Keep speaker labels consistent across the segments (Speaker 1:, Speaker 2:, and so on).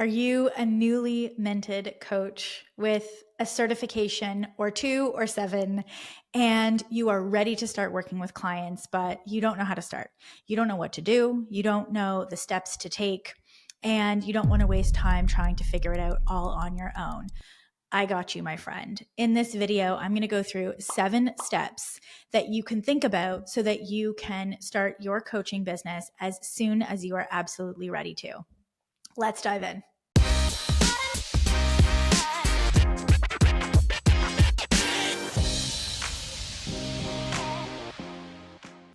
Speaker 1: Are you a newly minted coach with a certification or 2 or 7, and you are ready to start working with clients, but you don't know how to start? You don't know what to do. You don't know the steps to take, and you don't want to waste time trying to figure it out all on your own. I got you, my friend. In this video, I'm going to go through 7 steps that you can think about so that you can start your coaching business as soon as you are absolutely ready to. Let's dive in.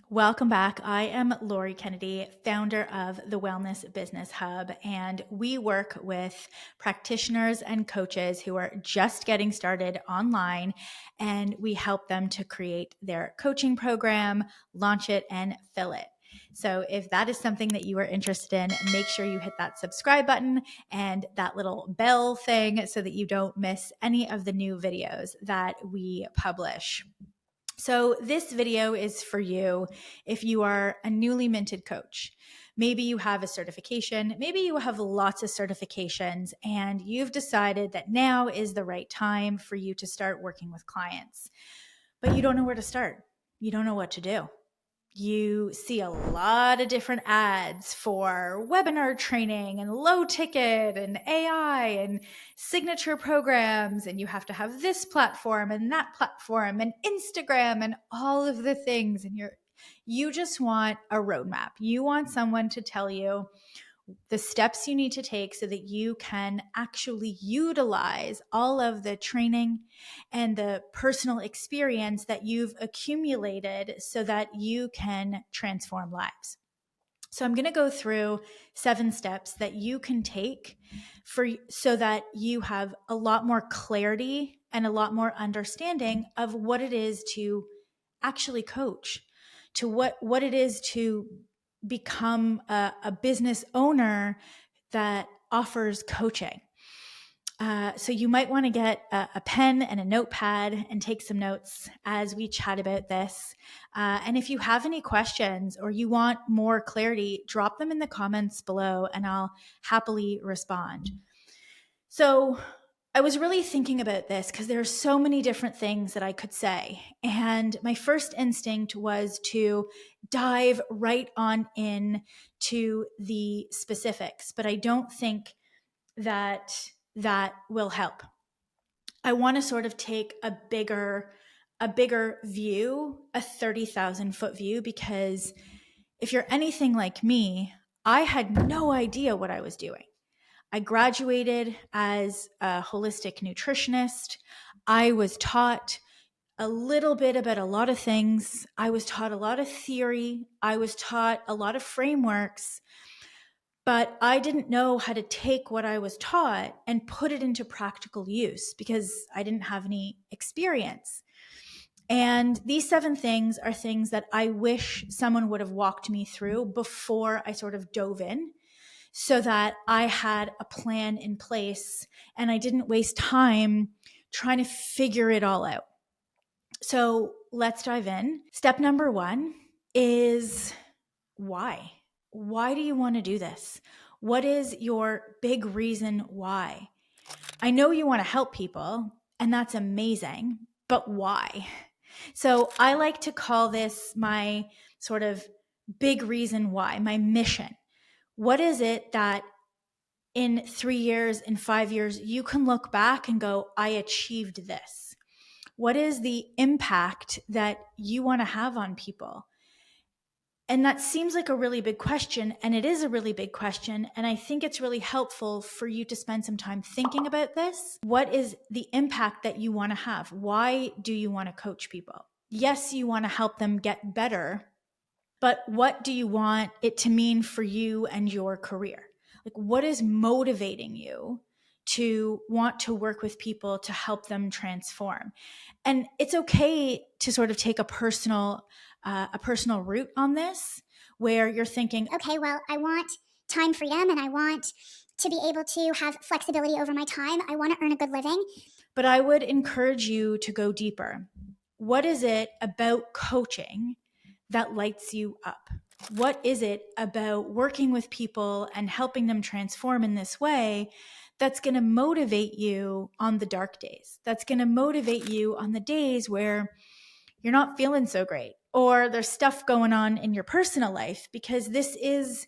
Speaker 1: Welcome back. I am Lori Kennedy, founder of the Wellness Business Hub, and we work with practitioners and coaches who are just getting started online, and we help them to create their coaching program, launch it, and fill it. So if that is something that you are interested in, make sure you hit that subscribe button and that little bell thing so that you don't miss any of the new videos that we publish. So this video is for you if you are a newly minted coach. Maybe you have a certification, maybe you have lots of certifications, and you've decided that now is the right time for you to start working with clients, but you don't know where to start. You don't know what to do. You see a lot of different ads for webinar training and low ticket and AI and signature programs, and you have to have this platform and that platform and Instagram and all of the things, and you just want a roadmap. You want someone to tell you the steps you need to take so that you can actually utilize all of the training and the personal experience that you've accumulated so that you can transform lives. So I'm going to go through 7 steps that you can take so that you have a lot more clarity and a lot more understanding of what it is to actually coach, to what it is to become a business owner that offers coaching. So you might want to get a pen and a notepad and take some notes as we chat about this. And if you have any questions or you want more clarity, drop them in the comments below and I'll happily respond. So I was really thinking about this because there are so many different things that I could say. And my first instinct was to dive right on in to the specifics, but I don't think that will help. I want to sort of take a bigger view, a 30,000 foot view, because if you're anything like me, I had no idea what I was doing. I graduated as a holistic nutritionist. I was taught a little bit about a lot of things. I was taught a lot of theory. I was taught a lot of frameworks, but I didn't know how to take what I was taught and put it into practical use because I didn't have any experience. And these 7 things are things that I wish someone would have walked me through before I sort of dove in, so that I had a plan in place and I didn't waste time trying to figure it all out. So let's dive in. Step number 1 is why? Why do you want to do this? What is your big reason why? I know you want to help people, and that's amazing, but why? So I like to call this my sort of big reason why, my mission. What is it that in 3 years, in 5 years, you can look back and go, I achieved this? What is the impact that you want to have on people? And that seems like a really big question, and it is a really big question. And I think it's really helpful for you to spend some time thinking about this. What is the impact that you want to have? Why do you want to coach people? Yes, you want to help them get better, but what do you want it to mean for you and your career? Like, what is motivating you to want to work with people to help them transform? And it's okay to sort of take a personal route on this, where you're thinking,
Speaker 2: okay, well, I want time freedom and I want to be able to have flexibility over my time. I want to earn a good living.
Speaker 1: But I would encourage you to go deeper. What is it about coaching that lights you up? what is it about working with people and helping them transform in this way that's going to motivate you on the dark days? That's going to motivate you on the days where you're not feeling so great or there's stuff going on in your personal life, because this is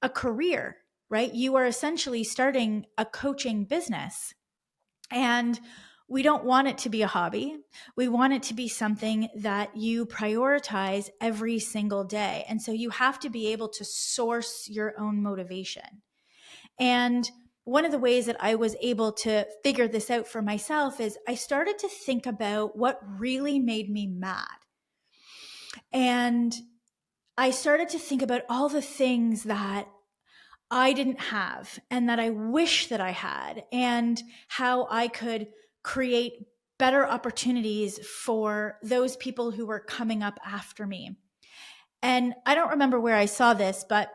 Speaker 1: a career, right? You are essentially starting a coaching business, and we don't want it to be a hobby. We want it to be something that you prioritize every single day. And so you have to be able to source your own motivation. And one of the ways that I was able to figure this out for myself is I started to think about what really made me mad. And I started to think about all the things that I didn't have and that I wish that I had, and how I could create better opportunities for those people who were coming up after me. And I don't remember where I saw this, but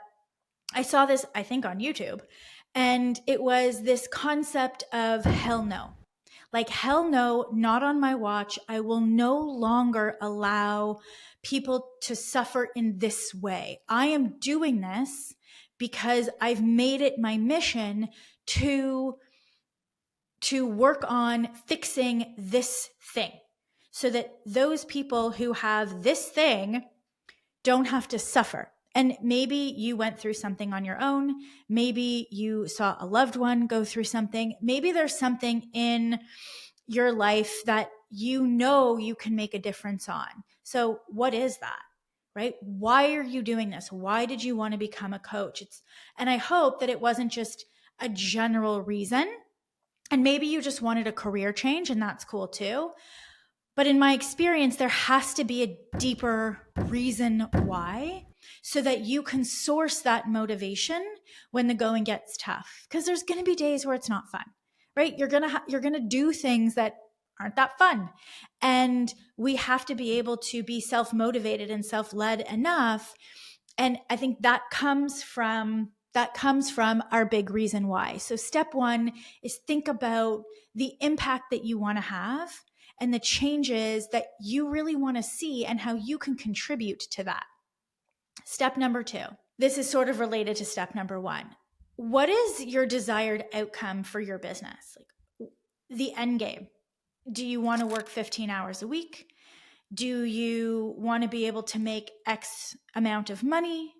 Speaker 1: I saw this, I think, on YouTube. And it was this concept of hell no. Like, hell no, not on my watch. I will no longer allow people to suffer in this way. I am doing this because I've made it my mission to work on fixing this thing so that those people who have this thing don't have to suffer. And maybe you went through something on your own. Maybe you saw a loved one go through something. Maybe there's something in your life that you know you can make a difference on. So what is that? Right? Why are you doing this? Why did you want to become a coach? And I hope that it wasn't just a general reason. And maybe you just wanted a career change, and that's cool too. But in my experience, there has to be a deeper reason why, so that you can source that motivation when the going gets tough. Because there's going to be days where it's not fun, right? You're going to do things that aren't that fun. And we have to be able to be self-motivated and self-led enough. And I think that comes from our big reason why. So step one is think about the impact that you want to have and the changes that you really want to see and how you can contribute to that. Step number two. This is sort of related to step number one. What is your desired outcome for your business? Like the end game. Do you want to work 15 hours a week? Do you want to be able to make X amount of money?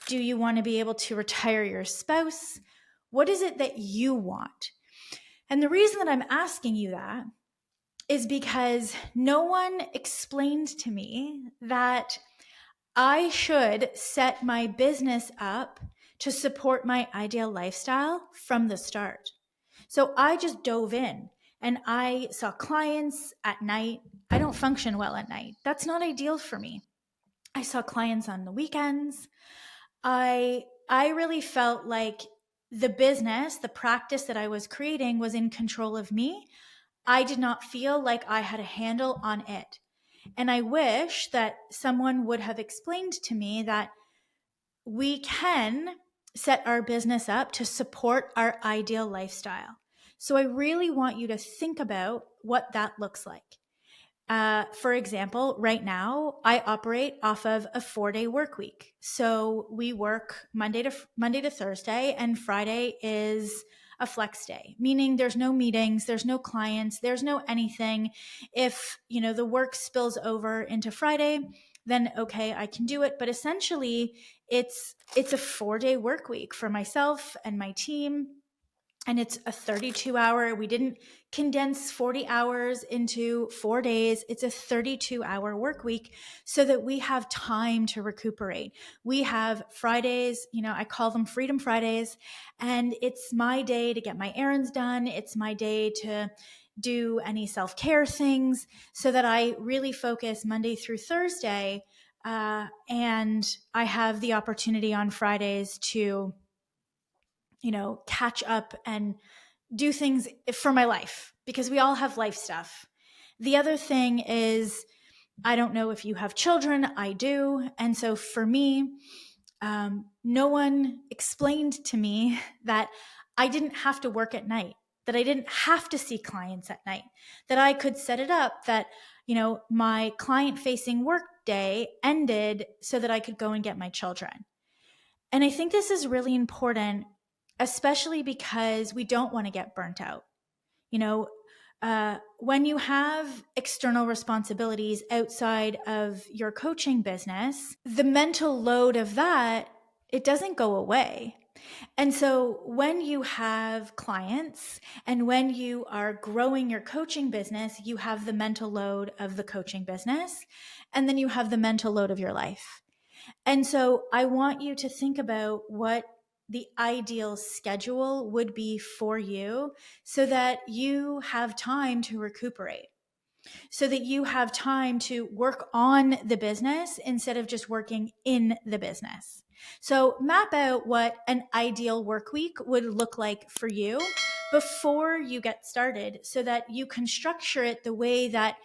Speaker 1: Do you want to be able to retire your spouse? What is it that you want? And the reason that I'm asking you that is because no one explained to me that I should set my business up to support my ideal lifestyle from the start. So I just dove in and I saw clients at night. I don't function well at night. That's not ideal for me. I saw clients on the weekends. I really felt like the business, the practice that I was creating was in control of me. I did not feel like I had a handle on it. And I wish that someone would have explained to me that we can set our business up to support our ideal lifestyle. So I really want you to think about what that looks like. For example, right now I operate off of a 4-day work week. So we work Monday to Thursday, and Friday is a flex day, meaning there's no meetings, there's no clients, there's no anything. If, the work spills over into Friday, then okay, I can do it. But essentially it's a 4-day work week for myself and my team. And it's a 32-hour, we didn't condense 40 hours into 4 days. It's a 32-hour work week so that we have time to recuperate. We have Fridays, I call them Freedom Fridays, and it's my day to get my errands done. It's my day to do any self-care things so that I really focus Monday through Thursday. And I have the opportunity on Fridays to catch up and do things for my life, because we all have life stuff. The other thing is, I don't know if you have children, I do. And so for me, no one explained to me that I didn't have to work at night, that I didn't have to see clients at night, that I could set it up that, my client facing work workday ended so that I could go and get my children. And I think this is really important, especially because we don't want to get burnt out. You know, when you have external responsibilities outside of your coaching business, the mental load of that, it doesn't go away. And so when you have clients and when you are growing your coaching business, you have the mental load of the coaching business, and then you have the mental load of your life. And so I want you to think about what the ideal schedule would be for you so that you have time to recuperate, so that you have time to work on the business instead of just working in the business. So map out what an ideal work week would look like for you before you get started so that you can structure it the way that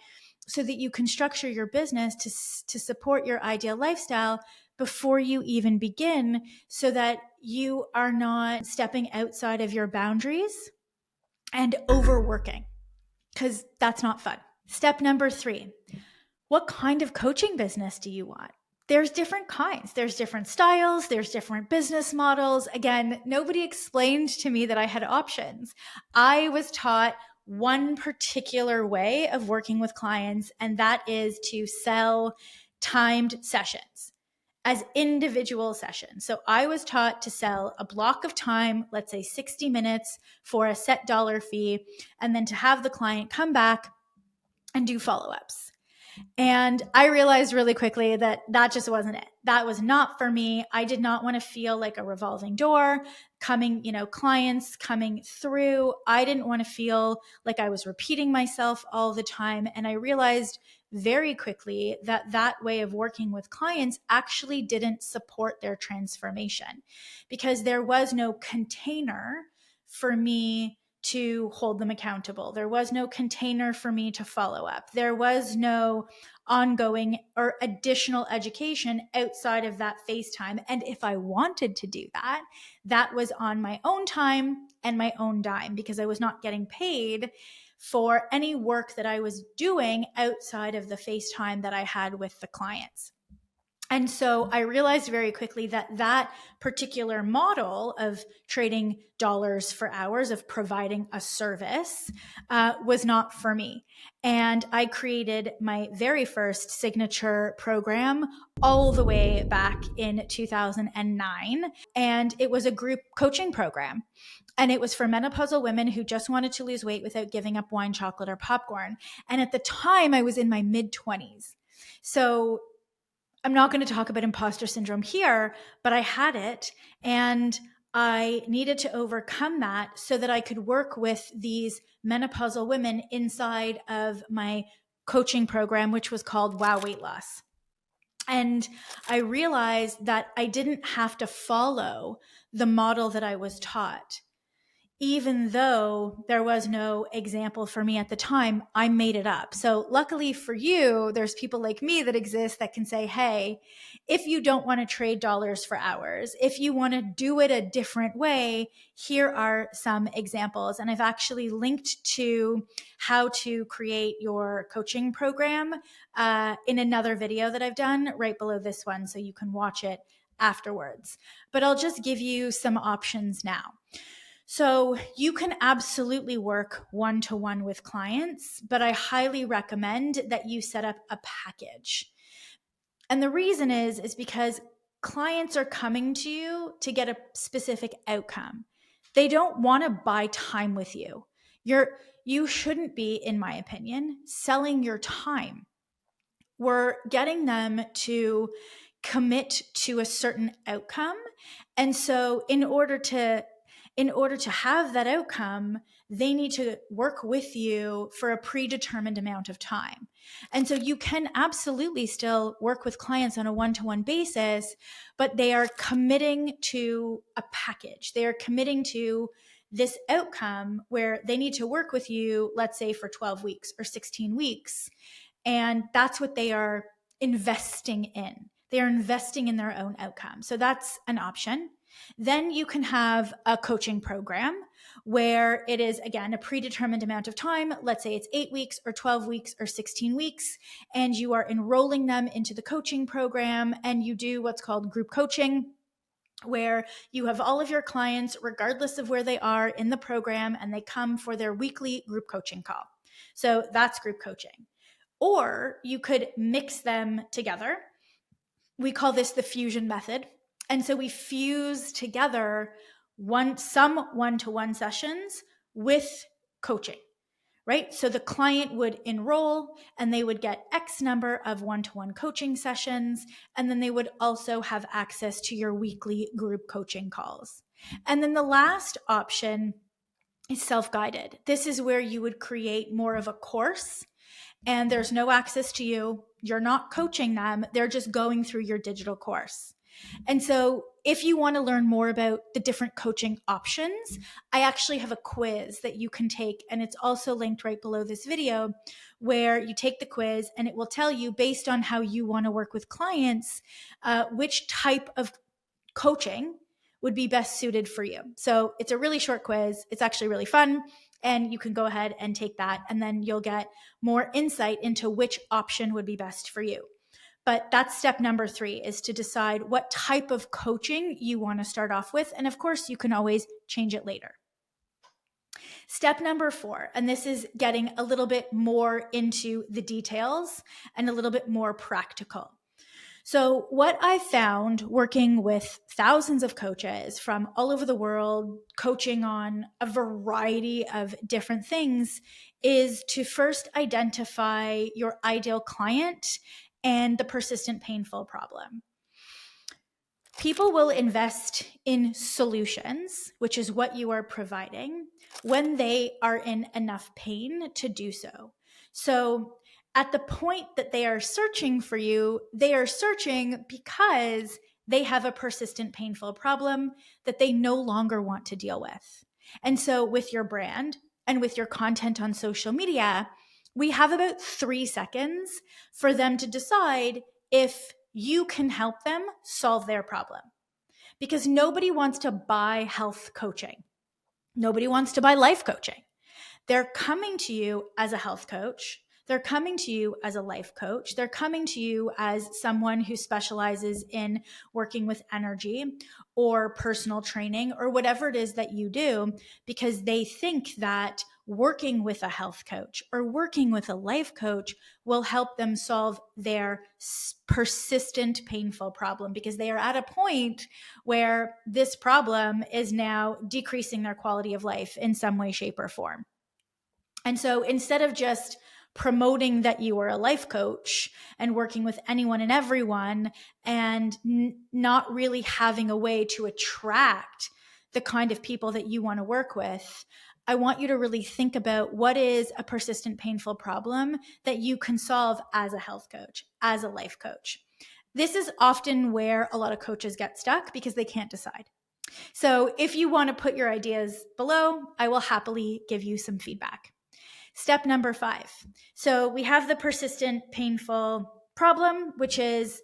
Speaker 1: so that you can structure your business to support your ideal lifestyle before you even begin, so that you are not stepping outside of your boundaries and overworking, because that's not fun. Step number 3, what kind of coaching business do you want? There's different kinds. There's different styles. There's different business models. Again, nobody explained to me that I had options. I was taught one particular way of working with clients, and that is to sell timed sessions as individual sessions. So I was taught to sell a block of time, let's say 60 minutes for a set dollar fee, and then to have the client come back and do follow-ups. And I realized really quickly that that just wasn't it. That was not for me. I did not want to feel like a revolving door coming, clients coming through. I didn't want to feel like I was repeating myself all the time. And I realized very quickly that that way of working with clients actually didn't support their transformation, because there was no container for me to hold them accountable. There was no container for me to follow up. There was no ongoing or additional education outside of that FaceTime. And if I wanted to do that, that was on my own time and my own dime, because I was not getting paid for any work that I was doing outside of the FaceTime that I had with the clients. And so I realized very quickly that that particular model of trading dollars for hours, of providing a service, was not for me. And I created my very first signature program all the way back in 2009. And it was a group coaching program. And it was for menopausal women who just wanted to lose weight without giving up wine, chocolate, or popcorn. And at the time, I was in my mid-20s. So I'm not going to talk about imposter syndrome here, but I had it, and I needed to overcome that so that I could work with these menopausal women inside of my coaching program, which was called Wow Weight Loss. And I realized that I didn't have to follow the model that I was taught. Even though there was no example for me at the time, I made it up. So luckily for you, there's people like me that exist that can say, hey, if you don't want to trade dollars for hours, if you want to do it a different way, here are some examples. And I've actually linked to how to create your coaching program in another video that I've done right below this one, so you can watch it afterwards. But I'll just give you some options now. So you can absolutely work one-to-one with clients, but I highly recommend that you set up a package. And the reason is because clients are coming to you to get a specific outcome. They don't want to buy time with you. You shouldn't be, in my opinion, selling your time. We're getting them to commit to a certain outcome. And so in order to have that outcome, they need to work with you for a predetermined amount of time. And so you can absolutely still work with clients on a one-to-one basis, but they are committing to a package. They are committing to this outcome where they need to work with you, let's say for 12 weeks or 16 weeks. And that's what they are investing in. They are investing in their own outcome. So that's an option. Then you can have a coaching program where it is, again, a predetermined amount of time. Let's say it's 8 weeks or 12 weeks or 16 weeks, and you are enrolling them into the coaching program, and you do what's called group coaching, where you have all of your clients, regardless of where they are in the program, and they come for their weekly group coaching call. So that's group coaching. Or you could mix them together. We call this the fusion method. And so we fuse together some one-to-one sessions with coaching, right? So the client would enroll and they would get X number of one-to-one coaching sessions. And then they would also have access to your weekly group coaching calls. And then the last option is self-guided. This is where you would create more of a course, and there's no access to you. You're not coaching them. They're just going through your digital course. And so if you want to learn more about the different coaching options, I actually have a quiz that you can take, and it's also linked right below this video, where you take the quiz and it will tell you, based on how you want to work with clients, which type of coaching would be best suited for you. So it's a really short quiz. It's actually really fun. And you can go ahead and take that, and then you'll get more insight into which option would be best for you. But that's step number 3, is to decide what type of coaching you want to start off with. And of course, you can always change it later. Step number 4, and this is getting a little bit more into the details and a little bit more practical. So what I found working with thousands of coaches from all over the world, coaching on a variety of different things, is to first identify your ideal client and the persistent painful problem. People will invest in solutions, which is what you are providing, when they are in enough pain to do so. So at the point that they are searching for you, they are searching because they have a persistent painful problem that they no longer want to deal with. And so with your brand and with your content on social media, we have about 3 seconds for them to decide if you can help them solve their problem. Because nobody wants to buy health coaching. Nobody wants to buy life coaching. They're coming to you as a health coach. They're coming to you as a life coach. They're coming to you as someone who specializes in working with energy or personal training or whatever it is that you do, because they think that working with a health coach or working with a life coach will help them solve their persistent painful problem, because they are at a point where this problem is now decreasing their quality of life in some way, shape, or form. And so instead of just promoting that you are a life coach and working with anyone and everyone, and not really having a way to attract the kind of people that you want to work with, I want you to really think about what is a persistent painful problem that you can solve as a health coach, as a life coach. This is often where a lot of coaches get stuck because they can't decide. So if you want to put your ideas below, I will happily give you some feedback. Step number 5. So we have the persistent painful problem, which is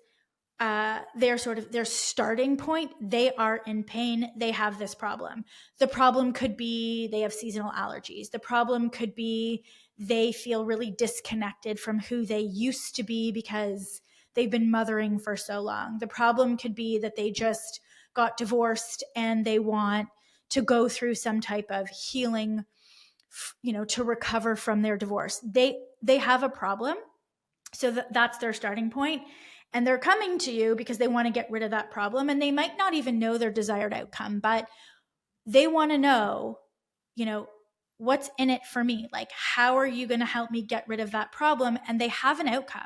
Speaker 1: their starting point. They are in pain. They have this problem. The problem could be they have seasonal allergies. The problem could be they feel really disconnected from who they used to be because they've been mothering for so long. The problem could be that they just got divorced and they want to go through some type of healing, to recover from their divorce. They have a problem. So that's their starting point. And they're coming to you because they want to get rid of that problem. And they might not even know their desired outcome, but they want to know, what's in it for me? Like, how are you going to help me get rid of that problem? And they have an outcome,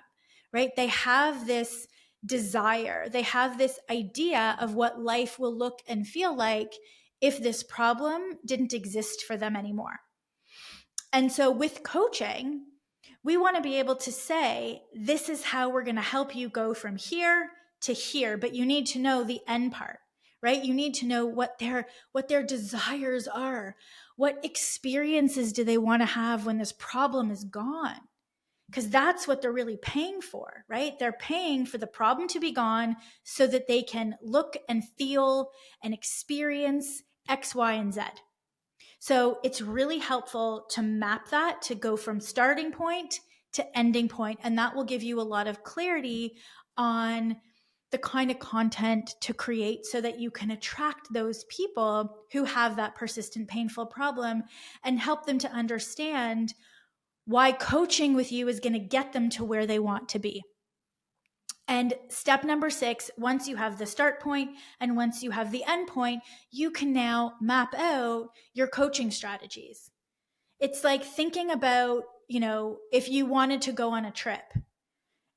Speaker 1: right? They have this desire. They have this idea of what life will look and feel like if this problem didn't exist for them anymore. And so with coaching, we want to be able to say, this is how we're going to help you go from here to here, but you need to know the end part, right? You need to know what their desires are. What experiences do they want to have when this problem is gone? Because that's what they're really paying for, right? They're paying for the problem to be gone so that they can look and feel and experience X, Y, and Z. So it's really helpful to map that, to go from starting point to ending point, and that will give you a lot of clarity on the kind of content to create so that you can attract those people who have that persistent, painful problem and help them to understand why coaching with you is going to get them to where they want to be. And step number 6, once you have the start point and once you have the end point, you can now map out your coaching strategies. It's like thinking about, if you wanted to go on a trip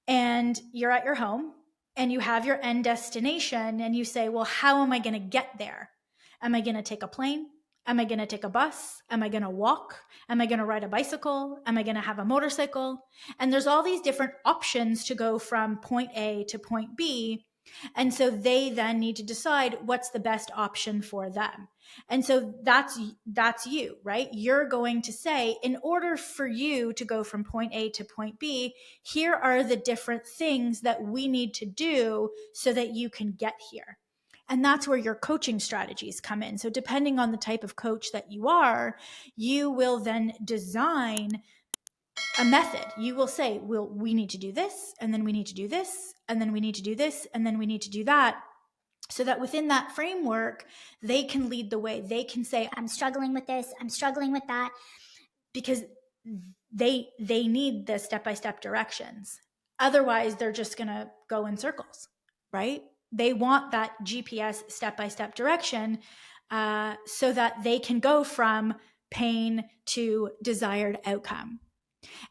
Speaker 1: and you're at your home and you have your end destination and you say, well, how am I going to get there? Am I going to take a plane? Am I going to take a bus? Am I going to walk? Am I going to ride a bicycle? Am I going to have a motorcycle? And there's all these different options to go from point A to point B. And so they then need to decide what's the best option for them. And so that's you, right? You're going to say, in order for you to go from point A to point B, here are the different things that we need to do so that you can get here. And that's where your coaching strategies come in. So depending on the type of coach that you are, you will then design a method. You will say, well, we need to do this, and then we need to do this, and then we need to do this, and then we need to do that. So that within that framework, they can lead the way. They can say,
Speaker 2: I'm struggling with this, I'm struggling with that.
Speaker 1: Because they need the step-by-step directions. Otherwise, they're just going to go in circles, right? They want that GPS step-by-step direction so that they can go from pain to desired outcome.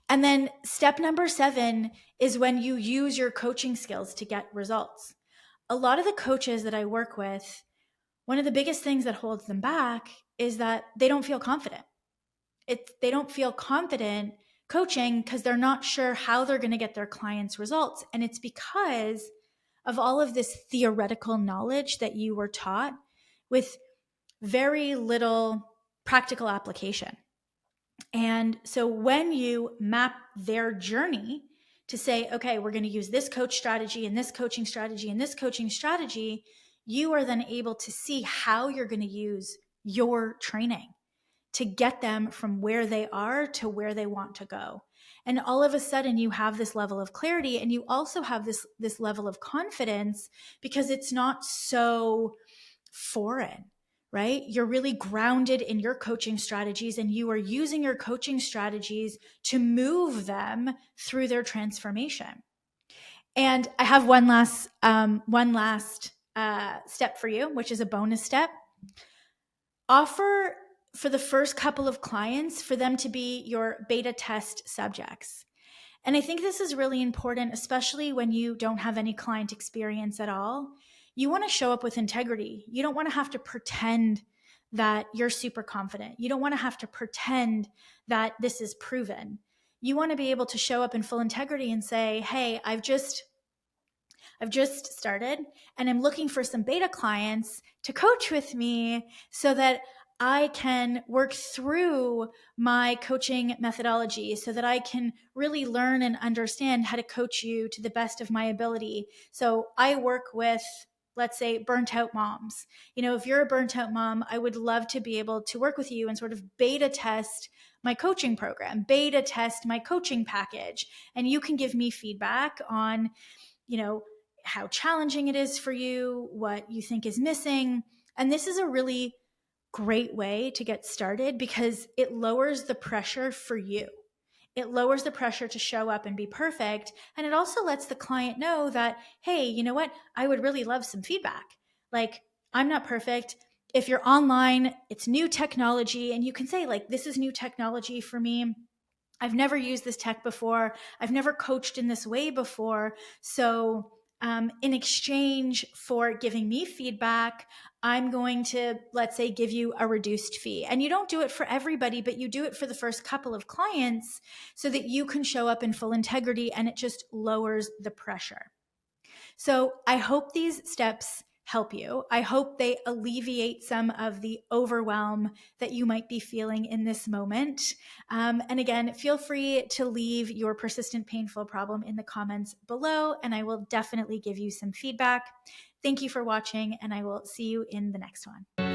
Speaker 1: And then step number 7 is when you use your coaching skills to get results. A lot of the coaches that I work with, one of the biggest things that holds them back is that they don't feel confident. They don't feel confident coaching because they're not sure how they're going to get their clients results. And it's because of all of this theoretical knowledge that you were taught with very little practical application. And so when you map their journey to say, okay, we're going to use this coach strategy and this coaching strategy and this coaching strategy, you are then able to see how you're going to use your training to get them from where they are to where they want to go. And all of a sudden you have this level of clarity, and you also have this level of confidence because it's not so foreign, right? You're really grounded in your coaching strategies, and you are using your coaching strategies to move them through their transformation. And I have one last step for you, which is a bonus step. Offer for the first couple of clients for them to be your beta test subjects. And I think this is really important, especially when you don't have any client experience at all. You want to show up with integrity. You don't want to have to pretend that you're super confident. You don't want to have to pretend that this is proven. You want to be able to show up in full integrity and say, hey, I've just started and I'm looking for some beta clients to coach with me so that I can work through my coaching methodology, so that I can really learn and understand how to coach you to the best of my ability. So I work with, let's say, burnt out moms. If you're a burnt out mom, I would love to be able to work with you and sort of beta test my coaching program, beta test my coaching package. And you can give me feedback on, how challenging it is for you, what you think is missing. And this is a really great way to get started because it lowers the pressure for you. It lowers the pressure to show up and be perfect. And it also lets the client know that, hey, you know what? I would really love some feedback. Like, I'm not perfect. If you're online, it's new technology. And you can say, like, this is new technology for me. I've never used this tech before. I've never coached in this way before. So in exchange for giving me feedback, I'm going to, let's say, give you a reduced fee. And you don't do it for everybody, but you do it for the first couple of clients so that you can show up in full integrity, and it just lowers the pressure. So I hope these steps help you. I hope they alleviate some of the overwhelm that you might be feeling in this moment. And again, feel free to leave your persistent painful problem in the comments below, and I will definitely give you some feedback. Thank you for watching, and I will see you in the next one.